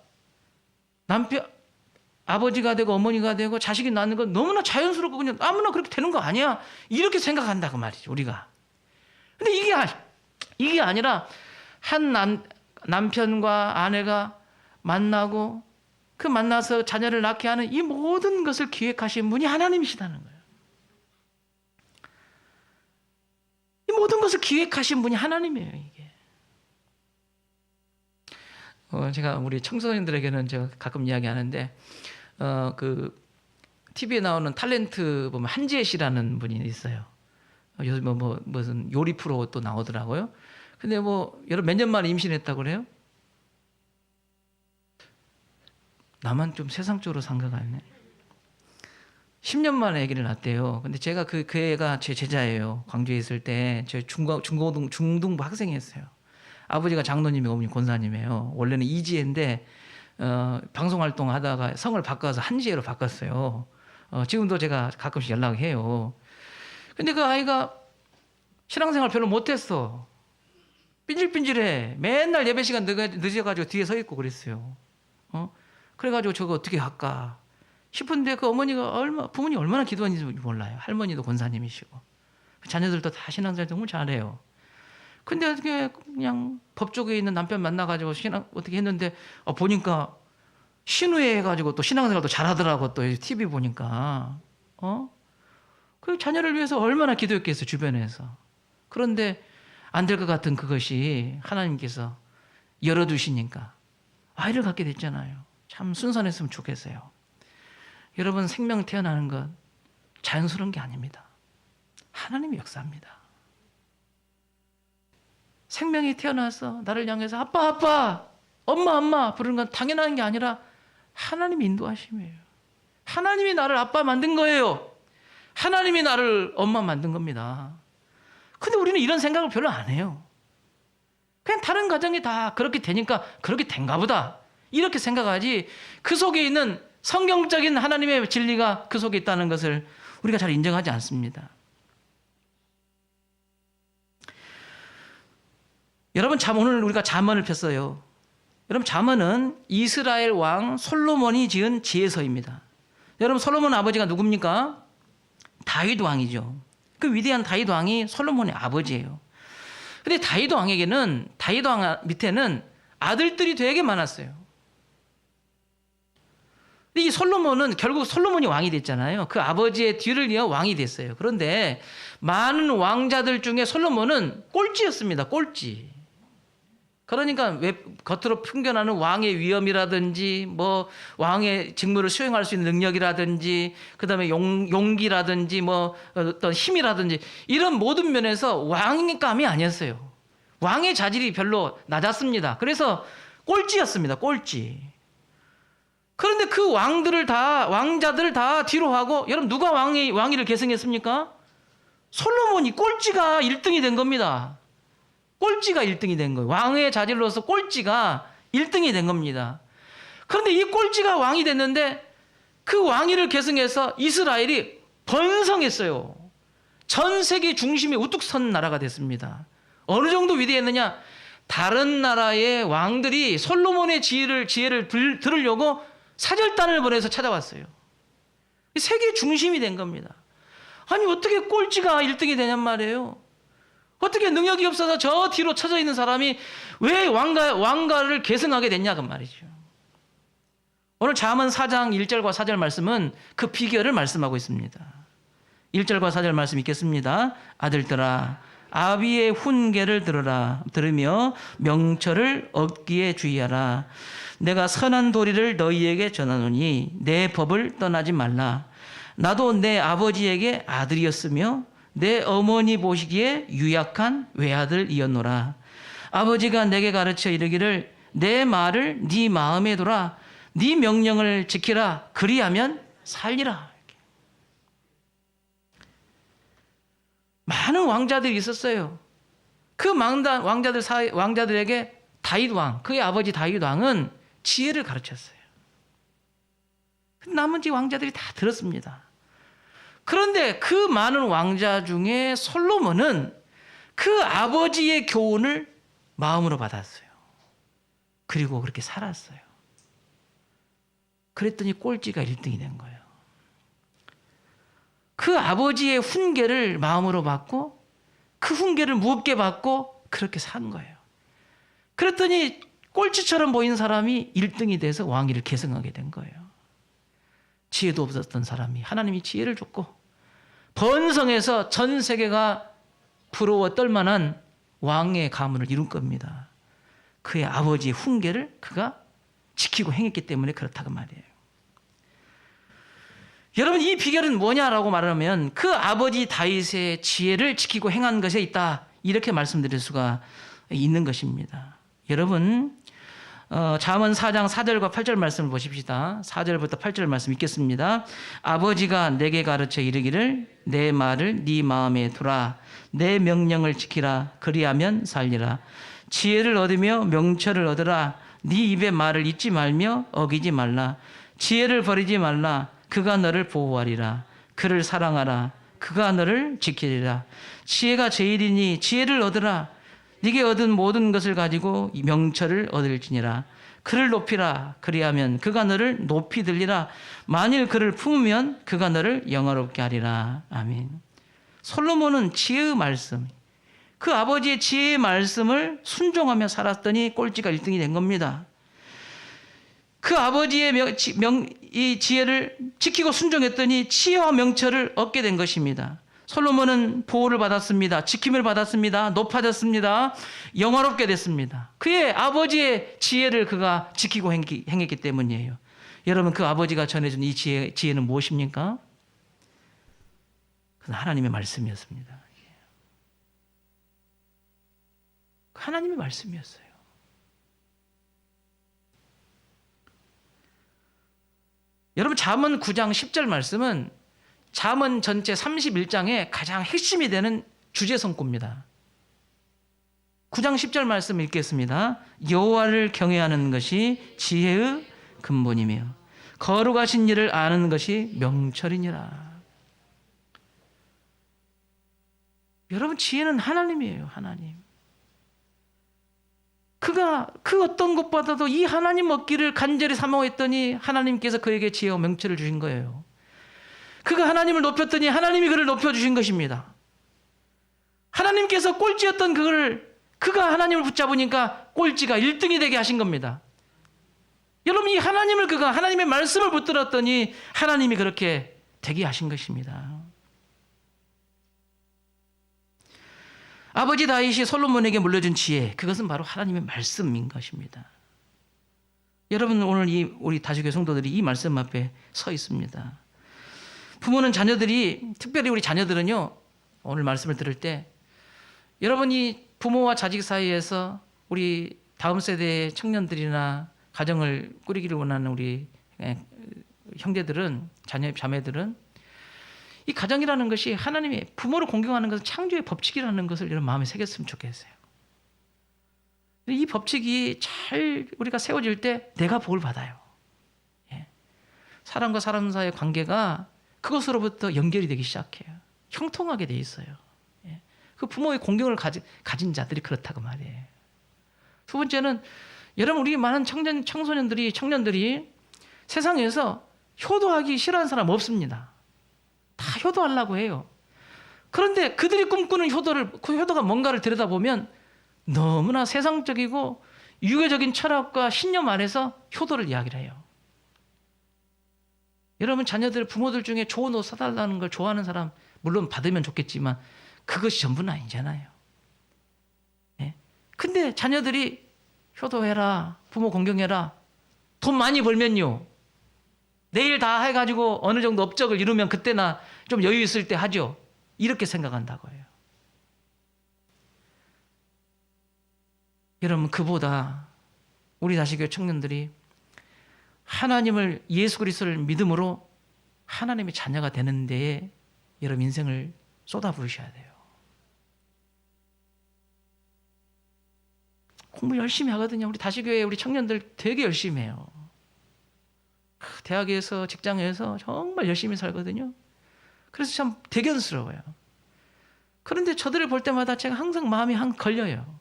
아버지가 되고 어머니가 되고 자식이 낳는 건 너무나 자연스럽고 그냥 아무나 그렇게 되는 거 아니야. 이렇게 생각한다고 말이죠, 우리가. 근데 이게 아니라 한 남편과 아내가 만나고 그 만나서 자녀를 낳게 하는 이 모든 것을 기획하신 분이 하나님이시다는 거예요. 이 모든 것을 기획하신 분이 하나님이에요, 이게. 제가 우리 청소년들에게는 제가 가끔 이야기하는데 그 TV에 나오는 탤런트 보면 한지혜 씨라는 분이 있어요. 요즘 무슨 요리 프로 또 나오더라고요. 근데 여러분 몇 년 만에 임신했다고 그래요? 나만 좀 세상적으로 생각하네. 10년 만에 아기를 낳았대요. 근데 제가 그 애가 제 제자예요. 광주에 있을 때 저 중등부 학생이었어요. 아버지가 장로님이고 어머니 권사님이에요. 원래는 이지혜인데 방송 활동하다가 성을 바꿔서 한지혜로 바꿨어요. 지금도 제가 가끔씩 연락해요. 근데 그 아이가 신앙생활 별로 못했어. 삔질삔질해. 맨날 예배 시간 늦어가지고 뒤에 서 있고 그랬어요. 그래가지고 저거 어떻게 할까 싶은데 그 어머니가 부모님 얼마나 기도하는지 몰라요. 할머니도 권사님이시고 자녀들도 다 신앙생활 너무 잘해요. 근데 어떻게 그냥 법조계에 있는 남편 만나가지고 어떻게 했는데 보니까 신우회 해가지고 또 신앙생활도 잘하더라고. 또 TV 보니까 그 자녀를 위해서 얼마나 기도했겠어요, 주변에서. 그런데 안 될 것 같은 그것이 하나님께서 열어두시니까 아이를 갖게 됐잖아요. 참 순선했으면 좋겠어요. 여러분 생명 태어나는 것 자연스러운 게 아닙니다. 하나님의 역사입니다. 생명이 태어나서 나를 향해서 아빠, 엄마 부르는 건 당연한 게 아니라 하나님의 인도하심이에요. 하나님이 나를 아빠 만든 거예요. 하나님이 나를 엄마 만든 겁니다. 근데 우리는 이런 생각을 별로 안 해요. 그냥 다른 가정이 다 그렇게 되니까 그렇게 된가 보다. 이렇게 생각하지 그 속에 있는 성경적인 하나님의 진리가 그 속에 있다는 것을 우리가 잘 인정하지 않습니다. 여러분 오늘 우리가 잠언을 폈어요. 여러분 잠언은 이스라엘 왕 솔로몬이 지은 지혜서입니다. 여러분 솔로몬 아버지가 누굽니까? 다윗 왕이죠. 그 위대한 다윗 왕이 솔로몬의 아버지예요. 근데 다윗 왕 밑에는 아들들이 되게 많았어요. 근데 이 솔로몬은 결국 솔로몬이 왕이 됐잖아요. 그 아버지의 뒤를 이어 왕이 됐어요. 그런데 많은 왕자들 중에 솔로몬은 꼴찌였습니다. 꼴찌. 그러니까 왜 겉으로 풍겨나는 왕의 위엄이라든지 뭐 왕의 직무를 수행할 수 있는 능력이라든지 그다음에 용기라든지 뭐 어떤 힘이라든지 이런 모든 면에서 왕감이 아니었어요. 왕의 자질이 별로 낮았습니다. 그래서 꼴찌였습니다. 꼴찌. 그런데 그 왕자들을 다 뒤로 하고 여러분 누가 왕위를 계승했습니까? 솔로몬이 꼴찌가 1등이 된 겁니다. 꼴찌가 1등이 된 거예요. 왕의 자질로서 꼴찌가 1등이 된 겁니다. 그런데 이 꼴찌가 왕이 됐는데 그 왕위를 계승해서 이스라엘이 번성했어요. 전 세계 중심에 우뚝 선 나라가 됐습니다. 어느 정도 위대했느냐? 다른 나라의 왕들이 솔로몬의 지혜를 들으려고 사절단을 보내서 찾아왔어요. 세계 중심이 된 겁니다. 아니 어떻게 꼴찌가 1등이 되냔 말이에요. 어떻게 능력이 없어서 저 뒤로 쳐져 있는 사람이 왜 왕가를 계승하게 됐냐 그 말이죠. 오늘 잠언 4장 1절과 4절 말씀은 그 비결을 말씀하고 있습니다. 1절과 4절 말씀 읽겠습니다. 아들들아 아비의 훈계를 들으며 명철을 얻기에 주의하라. 내가 선한 도리를 너희에게 전하노니 내 법을 떠나지 말라. 나도 내 아버지에게 아들이었으며 내 어머니 보시기에 유약한 외아들이었노라. 아버지가 내게 가르쳐 이르기를 내 말을 네 마음에 두라. 네 명령을 지키라. 그리하면 살리라. 많은 왕자들이 있었어요. 그 왕자들에게 다윗 왕, 그의 아버지 다윗 왕은 지혜를 가르쳤어요. 나머지 왕자들이 다 들었습니다. 그런데 그 많은 왕자 중에 솔로몬은 그 아버지의 교훈을 마음으로 받았어요. 그리고 그렇게 살았어요. 그랬더니 꼴찌가 1등이 된 거예요. 그 아버지의 훈계를 마음으로 받고 그 훈계를 무겁게 받고 그렇게 산 거예요. 그랬더니 꼴찌처럼 보이는 사람이 1등이 돼서 왕위를 계승하게 된 거예요. 지혜도 없었던 사람이 하나님이 지혜를 줬고 번성해서 전 세계가 부러워 떨만한 왕의 가문을 이룬 겁니다. 그의 아버지의 훈계를 그가 지키고 행했기 때문에 그렇다고 말이에요. 여러분 이 비결은 뭐냐라고 말하면 그 아버지 다윗의 지혜를 지키고 행한 것에 있다. 이렇게 말씀드릴 수가 있는 것입니다. 여러분 잠언 4장 4절과 8절 말씀을 보십시다. 4절부터 8절 말씀 읽겠습니다. 아버지가 내게 가르쳐 이르기를 내 말을 네 마음에 두라. 내 명령을 지키라. 그리하면 살리라. 지혜를 얻으며 명철을 얻으라. 네 입의 말을 잊지 말며 어기지 말라. 지혜를 버리지 말라. 그가 너를 보호하리라. 그를 사랑하라. 그가 너를 지키리라. 지혜가 제일이니 지혜를 얻으라. 네게 얻은 모든 것을 가지고 명철을 얻을지니라. 그를 높이라. 그리하면 그가 너를 높이 들리라. 만일 그를 품으면 그가 너를 영화롭게 하리라. 아멘. 솔로몬은 지혜의 말씀, 그 아버지의 지혜의 말씀을 순종하며 살았더니 꼴찌가 1등이 된 겁니다. 그 아버지의 이 지혜를 지키고 순종했더니 지혜와 명철을 얻게 된 것입니다. 솔로몬은 보호를 받았습니다. 지킴을 받았습니다. 높아졌습니다. 영화롭게 됐습니다. 그의 아버지의 지혜를 그가 지키고 행했기 때문이에요. 여러분 그 아버지가 전해준 이 지혜는 무엇입니까? 그건 하나님의 말씀이었습니다. 하나님의 말씀이었어요. 여러분 잠언 9장 10절 말씀은 잠언 전체 31장의 가장 핵심이 되는 주제 성구입니다. 9장 10절 말씀 읽겠습니다. 여호와를 경외하는 것이 지혜의 근본이며 거룩하신 일을 아는 것이 명철이니라. 여러분 지혜는 하나님이에요. 하나님. 그가 그 어떤 것보다도 이 하나님 얻기를 간절히 사모했더니 하나님께서 그에게 지혜와 명철을 주신 거예요. 그가 하나님을 높였더니 하나님이 그를 높여주신 것입니다. 하나님께서 꼴찌였던 그를 그가 하나님을 붙잡으니까 꼴찌가 1등이 되게 하신 겁니다. 여러분, 이 하나님을 그가 하나님의 말씀을 붙들었더니 하나님이 그렇게 되게 하신 것입니다. 아버지 다윗이 솔로몬에게 물려준 지혜, 그것은 바로 하나님의 말씀인 것입니다. 여러분, 오늘 우리 다시교회 성도들이 이 말씀 앞에 서 있습니다. 부모는 자녀들이, 특별히 우리 자녀들은요, 오늘 말씀을 들을 때 여러분이 부모와 자식 사이에서 우리 다음 세대의 청년들이나 가정을 꾸리기를 원하는 우리 형제들은, 자매들은 이 가정이라는 것이 하나님의 부모를 공경하는 것은 창조의 법칙이라는 것을 여러분 마음에 새겼으면 좋겠어요. 이 법칙이 잘 우리가 세워질 때 내가 복을 받아요. 예. 사람과 사람 사이의 관계가 그것으로부터 연결이 되기 시작해요. 형통하게 돼 있어요. 예. 그 부모의 공경을 가진 자들이 그렇다고 말이에요. 두 번째는 여러분, 우리 많은 청년들이 세상에서 효도하기 싫어하는 사람 없습니다. 다 효도하려고 해요. 그런데 그들이 꿈꾸는 그 효도가 뭔가를 들여다보면 너무나 세상적이고 유교적인 철학과 신념 안에서 효도를 이야기를 해요. 여러분, 자녀들, 부모들 중에 좋은 옷 사달라는 걸 좋아하는 사람 물론 받으면 좋겠지만 그것이 전부는 아니잖아요. 예? 근데 자녀들이 효도해라, 부모 공경해라, 돈 많이 벌면요, 내일 다 해가지고 어느 정도 업적을 이루면 그때나 좀 여유 있을 때 하죠. 이렇게 생각한다고 해요. 여러분, 그보다 우리 다시교회 청년들이 하나님을, 예수 그리스도를 믿음으로 하나님의 자녀가 되는 데에 여러분 인생을 쏟아부으셔야 돼요. 공부 열심히 하거든요. 우리 다시교회 우리 청년들 되게 열심히 해요. 대학에서, 직장에서 정말 열심히 살거든요. 그래서 참 대견스러워요. 그런데 저들을 볼 때마다 제가 항상 마음이 걸려요.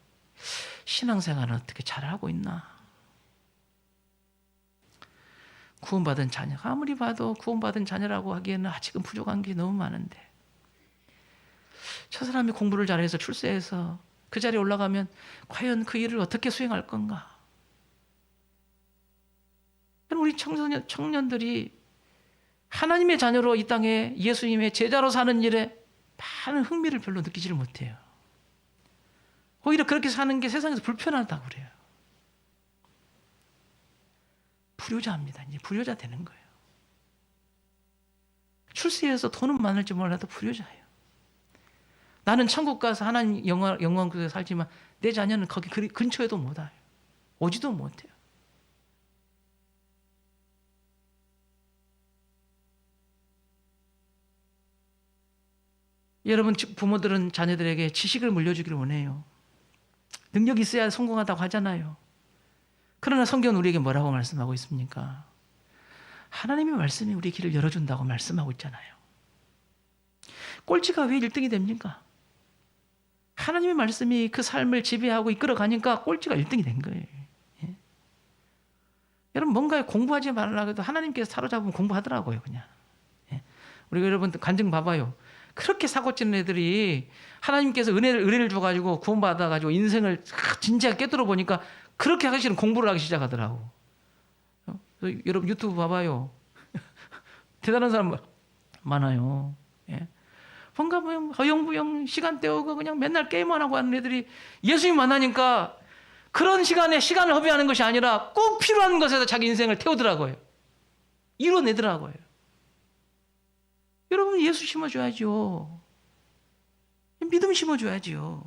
신앙생활은 어떻게 잘하고 있나? 구원받은 자녀, 아무리 봐도 구원받은 자녀라고 하기에는 아직은 부족한 게 너무 많은데, 저 사람이 공부를 잘해서 출세해서 그 자리에 올라가면 과연 그 일을 어떻게 수행할 건가? 우리 청년들이 하나님의 자녀로 이 땅에 예수님의 제자로 사는 일에 많은 흥미를 별로 느끼지를 못해요. 오히려 그렇게 사는 게 세상에서 불편하다고 그래요. 불효자입니다. 이제 불효자 되는 거예요. 출세해서 돈은 많을지 몰라도 불효자예요. 나는 천국 가서 하나님 영광 속에 살지만 내 자녀는 거기 근처에도 못 와요. 오지도 못해요. 여러분, 부모들은 자녀들에게 지식을 물려주기를 원해요. 능력이 있어야 성공하다고 하잖아요. 그러나 성경은 우리에게 뭐라고 말씀하고 있습니까? 하나님의 말씀이 우리 길을 열어준다고 말씀하고 있잖아요. 꼴찌가 왜 1등이 됩니까? 하나님의 말씀이 그 삶을 지배하고 이끌어가니까 꼴찌가 1등이 된 거예요. 예? 여러분, 뭔가에 공부하지 말라고 해도 하나님께서 사로잡으면 공부하더라고요, 그냥. 예? 우리가 여러분 간증 봐봐요. 그렇게 사고치는 애들이 하나님께서 은혜를 줘가지고 구원받아가지고 인생을 진지하게 깨뚫어 보니까 그렇게 하기 싫은 공부를 하기 시작하더라고. 여러분 유튜브 봐봐요. 대단한 사람 많아요. 예. 뭔가 허영부영 시간 때우고 그냥 맨날 게임만 하고 하는 애들이 예수님 만나니까 그런 시간에 시간을 허비하는 것이 아니라 꼭 필요한 것에서 자기 인생을 태우더라고요. 이뤄내더라고요. 여러분, 예수 심어줘야죠. 믿음 심어줘야죠.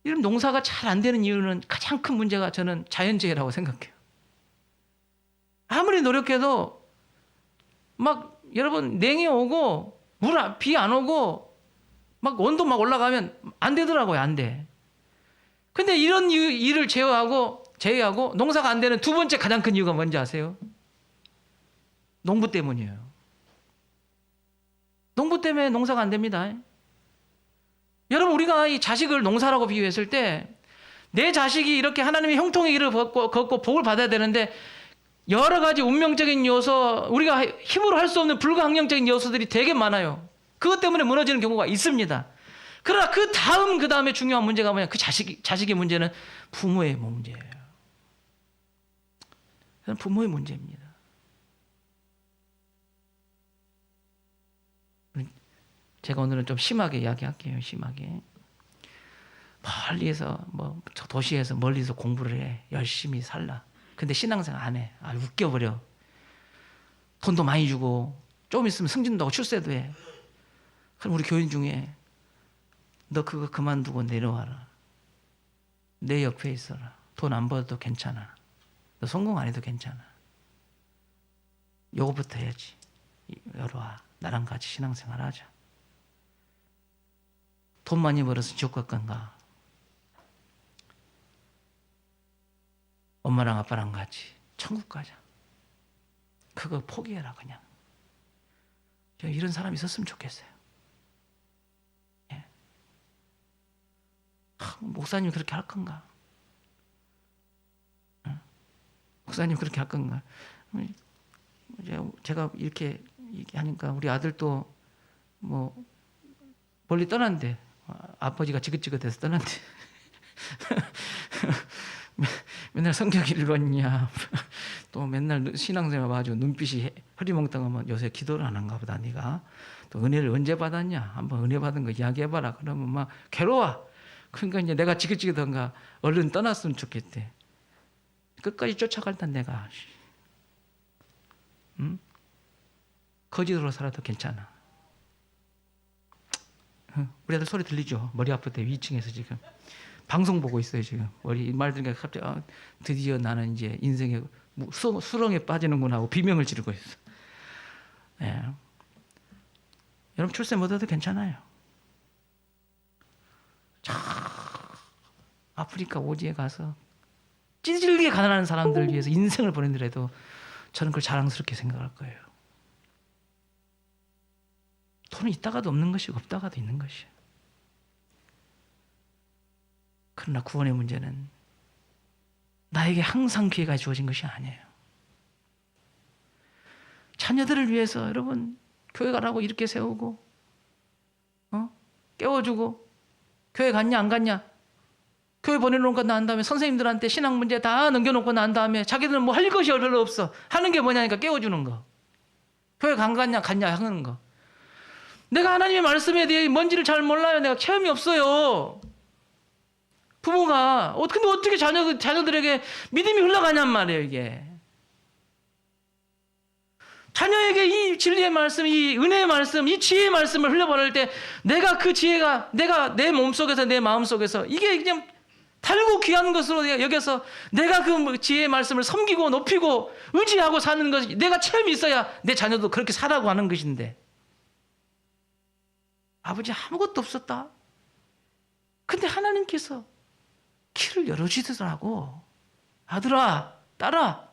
이런 농사가 잘 안 되는 이유는 가장 큰 문제가 저는 자연재해라고 생각해요. 아무리 노력해도 막 여러분 냉이 오고 비 안 오고 막 온도 막 올라가면 안 되더라고요. 안 돼. 근데 이런 일을 제외하고 농사가 안 되는 두 번째 가장 큰 이유가 뭔지 아세요? 농부 때문이에요. 농부 때문에 농사가 안 됩니다. 여러분, 우리가 이 자식을 농사라고 비유했을 때 내 자식이 이렇게 하나님의 형통의 길을 걷고 복을 받아야 되는데 여러 가지 운명적인 요소, 우리가 힘으로 할 수 없는 불가항력적인 요소들이 되게 많아요. 그것 때문에 무너지는 경우가 있습니다. 그러나 그 다음에 중요한 문제가 뭐냐? 그 자식의 문제는 부모의 문제예요. 그건 부모의 문제입니다. 제가 오늘은 좀 심하게 이야기할게요. 심하게. 멀리서 도시에서 멀리서 공부를 해. 열심히 살라. 근데 신앙생활 안 해. 웃겨버려. 돈도 많이 주고 좀 있으면 승진도 하고 출세도 해. 그럼 우리 교인 중에 너 그거 그만두고 내려와라. 내 옆에 있어라. 돈 안 벌어도 괜찮아. 너 성공 안 해도 괜찮아. 요거부터 해야지. 여러와. 나랑 같이 신앙생활 하자. 돈 많이 벌어서 지옥 갈 건가? 엄마랑 아빠랑 같이 천국 가자. 그거 포기해라 그냥. 이런 사람이 있었으면 좋겠어요. 예. 목사님 그렇게 할 건가? 목사님 그렇게 할 건가? 제가 이렇게 하니까 우리 아들도 멀리 떠난대. 아버지가 지긋지긋해서 떠난대. 맨날 성경 읽었냐. 또 맨날 신앙생활 봐가지고 눈빛이 흐리멍텅하면 요새 기도를 안 한가 보다. 네가 또 은혜를 언제 받았냐. 한번 은혜 받은 거 이야기해봐라. 그러면 막 괴로워. 그러니까 이제 내가 지긋지긋한가 얼른 떠났으면 좋겠대. 끝까지 쫓아갈단 내가. 응? 거짓으로 살아도 괜찮아. 우리 아들 소리 들리죠? 머리 아플 때 2층에서 지금 방송 보고 있어요. 지금 머리 말 들으니까 갑자기 드디어 나는 이제 인생의 수렁에 빠지는구나 하고 비명을 지르고 있어. 예. 여러분 출세 못해도 괜찮아요. 아프리카 오지에 가서 찌질게 가난한 사람들을 위해서 인생을 보내더라도 저는 그걸 자랑스럽게 생각할 거예요. 돈은 있다가도 없는 것이 없다가도 있는 것이에요. 그러나 구원의 문제는 나에게 항상 기회가 주어진 것이 아니에요. 자녀들을 위해서 여러분 교회 가라고 이렇게 세우고 깨워주고 교회 갔냐 안 갔냐 교회 보내놓고 난 다음에 선생님들한테 신앙 문제 다 넘겨놓고 난 다음에 자기들은 뭐 할 것이 별로 없어. 하는 게 뭐냐니까 깨워주는 거. 교회 갔냐 하는 거. 내가 하나님의 말씀에 대해 뭔지를 잘 몰라요. 내가 체험이 없어요. 부모가 근데 어떻게 자녀들에게 믿음이 흘러가냔 말이에요. 이게 자녀에게 이 진리의 말씀, 이 은혜의 말씀, 이 지혜의 말씀을 흘려보낼 때 내가 그 지혜가 내가 내 몸속에서 내 마음속에서 이게 그냥 달고 귀한 것으로 여겨서 내가 그 지혜의 말씀을 섬기고 높이고 의지하고 사는 것이 내가 체험이 있어야 내 자녀도 그렇게 살라고 하는 것인데 아버지 아무것도 없었다. 근데 하나님께서 길을 열어주시더라고. 아들아, 딸아,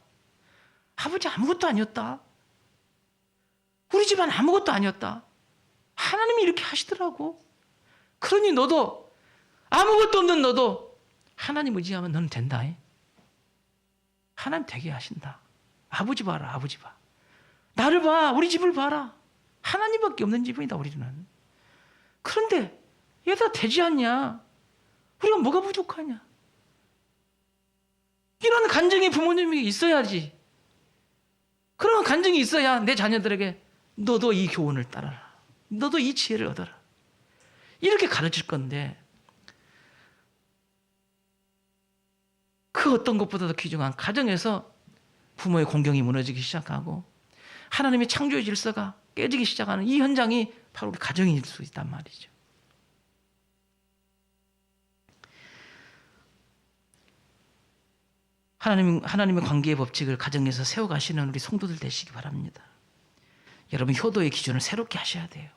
아버지 아무것도 아니었다. 우리 집안 아무것도 아니었다. 하나님이 이렇게 하시더라고. 그러니 너도 아무것도 없는 너도 하나님 의지하면 너는 된다. 하나님 되게 하신다. 아버지 봐라, 아버지 봐. 나를 봐, 우리 집을 봐라. 하나님밖에 없는 집이다, 우리는. 그런데 얘가 되지 않냐? 우리가 뭐가 부족하냐? 이런 간증이 부모님이 있어야지. 그런 간증이 있어야 내 자녀들에게 너도 이 교훈을 따라라. 너도 이 지혜를 얻어라. 이렇게 가르칠 건데 그 어떤 것보다도 귀중한 가정에서 부모의 공경이 무너지기 시작하고 하나님의 창조의 질서가 깨지기 시작하는 이 현장이 바로 우리 가정일 수 있단 말이죠. 하나님의 관계의 법칙을 가정에서 세워가시는 우리 성도들 되시기 바랍니다. 여러분 효도의 기준을 새롭게 하셔야 돼요.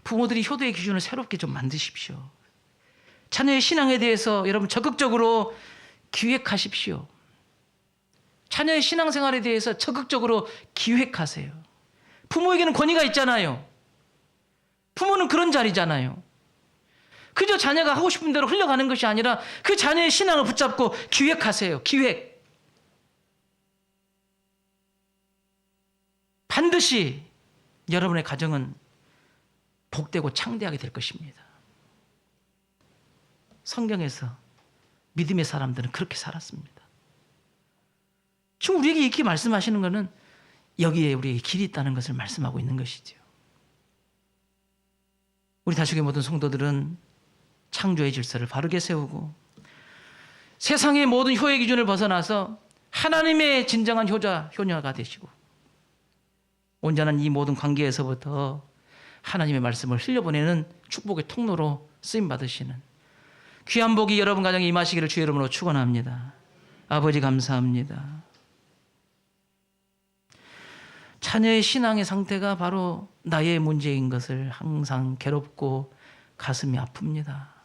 부모들이 효도의 기준을 새롭게 좀 만드십시오. 자녀의 신앙에 대해서 여러분 적극적으로 기획하십시오. 자녀의 신앙생활에 대해서 적극적으로 기획하세요. 부모에게는 권위가 있잖아요. 부모는 그런 자리잖아요. 그저 자녀가 하고 싶은 대로 흘러가는 것이 아니라 그 자녀의 신앙을 붙잡고 기획하세요. 기획. 반드시 여러분의 가정은 복되고 창대하게 될 것입니다. 성경에서 믿음의 사람들은 그렇게 살았습니다. 지금 우리에게 이렇게 말씀하시는 것은 여기에 우리에게 길이 있다는 것을 말씀하고 있는 것이죠. 우리 다수의 모든 성도들은 창조의 질서를 바르게 세우고 세상의 모든 효의 기준을 벗어나서 하나님의 진정한 효녀가 되시고 온전한 이 모든 관계에서부터 하나님의 말씀을 흘려보내는 축복의 통로로 쓰임받으시는 귀한 복이 여러분 가정에 임하시기를 주의 이름으로 축원합니다. 아버지 감사합니다. 자녀의 신앙의 상태가 바로 나의 문제인 것을 항상 괴롭고 가슴이 아픕니다.